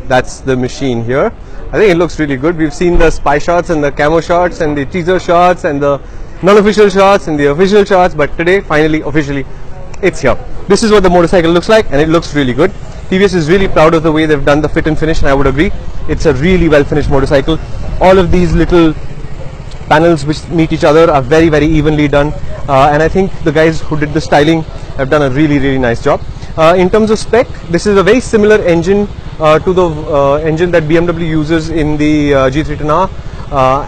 That's the machine here. I think it looks really good. We've seen the spy shots and the camo shots and the teaser shots and the non-official shots and the official shots, but today finally officially it's here. This is what the motorcycle looks like, and it looks really good. TVS is really proud of the way they've done the fit and finish, and I would agree. It's a really well finished motorcycle. All of these little panels which meet each other are very, very evenly done, and I think the guys who did the styling have done a really, really nice job. In terms of spec, this is a very similar engine to the engine that BMW uses in the G310R,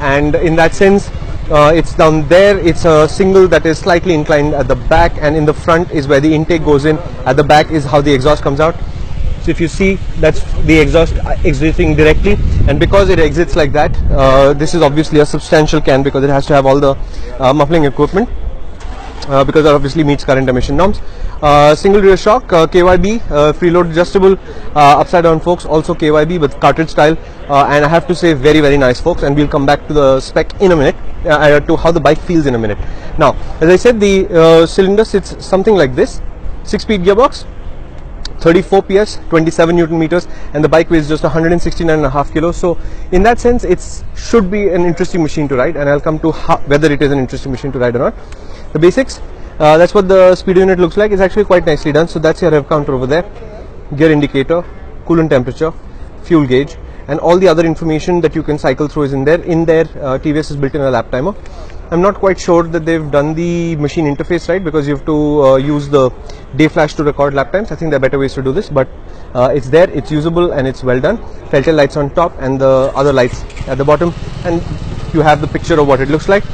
and in that sense it's down there. It's a single that is slightly inclined at the back, and in the front is where the intake goes in. At the back is how the exhaust comes out. So if you see, that's the exhaust exiting directly, and because it exits like that, this is obviously a substantial can because it has to have all the muffling equipment, because that obviously meets current emission norms. Single rear shock, KYB, freeload adjustable, upside down forks, also KYB with cartridge style, and I have to say very, very nice forks, and we'll come back to the spec in a minute, to how the bike feels in a minute. Now, as I said, the cylinder sits something like this: 6-speed gearbox, 34 PS, 27 Newton meters, and the bike weighs just 169.5 kilos. So in that sense, it should be an interesting machine to ride, and I'll come to whether it is an interesting machine to ride or not. The basics, that's what the speed unit looks like. It's actually quite nicely done. So that's your rev counter over there, gear indicator, coolant temperature, fuel gauge, and all the other information that you can cycle through is in there. TVS has built in a lap timer. I'm not quite sure that they've done the machine interface right, because you have to use the day flash to record lap times. I think there are better ways to do this, but it's there, it's usable, and it's well done. Telltale lights on top and the other lights at the bottom, and you have the picture of what it looks like.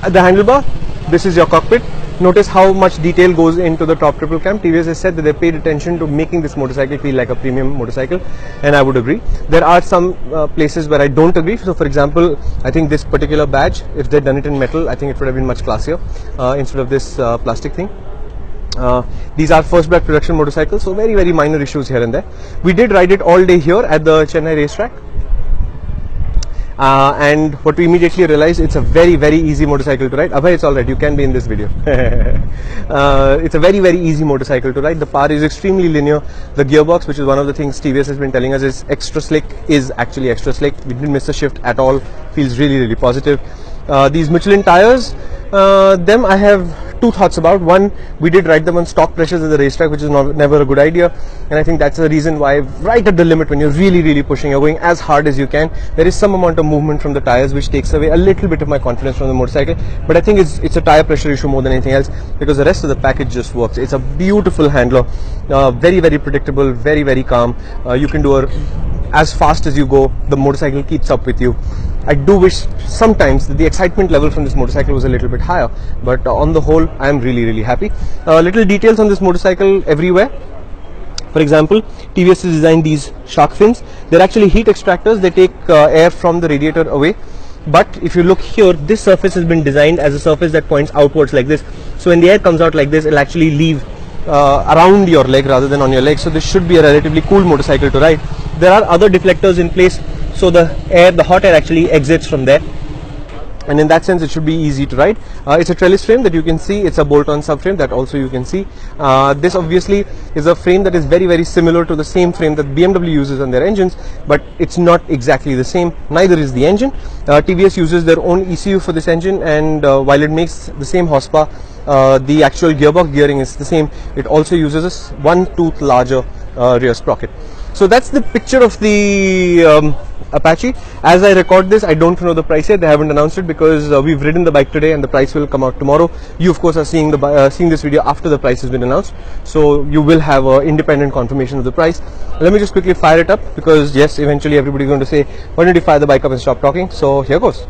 At the handlebar, this is your cockpit. Notice how much detail goes into the top triple cam. TVS has said that they paid attention to making this motorcycle feel like a premium motorcycle, and I would agree. There are some places where I don't agree. So for example, I think this particular badge, if they'd done it in metal, I think it would have been much classier instead of this plastic thing. These are first batch production motorcycles, so very, very minor issues here and there. We did ride it all day here at the Chennai racetrack. And what we immediately realized, it's a very, very easy motorcycle to ride. Abhay, it's alright, you can be in this video. It's a very, very easy motorcycle to ride. The power is extremely linear. The gearbox, which is one of the things TVS has been telling us is extra slick, is actually extra slick. We didn't miss a shift at all. Feels really, really positive. These Michelin tires, them I have two thoughts about. One, we did ride them on stock pressures at the racetrack, which is never a good idea, and I think that's the reason why right at the limit, when you're really, really pushing, you're going as hard as you can, there is some amount of movement from the tires which takes away a little bit of my confidence from the motorcycle. But I think it's a tire pressure issue more than anything else, because the rest of the package just works. It's a beautiful handler, very, very predictable, very, very calm. You can do as fast as you go, the motorcycle keeps up with you. I do wish sometimes that the excitement level from this motorcycle was a little bit higher, but on the whole, I am really, really happy. Little details on this motorcycle everywhere. For example, TVS has designed these shark fins. They're actually heat extractors. They take air from the radiator away. But if you look here, this surface has been designed as a surface that points outwards like this. So when the air comes out like this, it'll actually leave around your leg rather than on your leg. So this should be a relatively cool motorcycle to ride. There are other deflectors in place, so the hot air actually exits from there, and in that sense it should be easy to ride. It's a trellis frame that you can see. It's a bolt-on subframe that also you can see. This obviously is a frame that is very, very similar to the same frame that BMW uses on their engines, but it's not exactly the same. Neither is the engine. TVS uses their own ECU for this engine, and while it makes the same horsepower, the actual gearbox gearing is the same. It also uses a 1-tooth larger rear sprocket. So that's the picture of the Apache. As I record this, I don't know the price yet. They haven't announced it because we've ridden the bike today, and the price will come out tomorrow. You of course are seeing this video after the price has been announced, so you will have an independent confirmation of the price. Let me just quickly fire it up, because yes, eventually everybody's going to say, why don't you fire the bike up and stop talking? So here goes.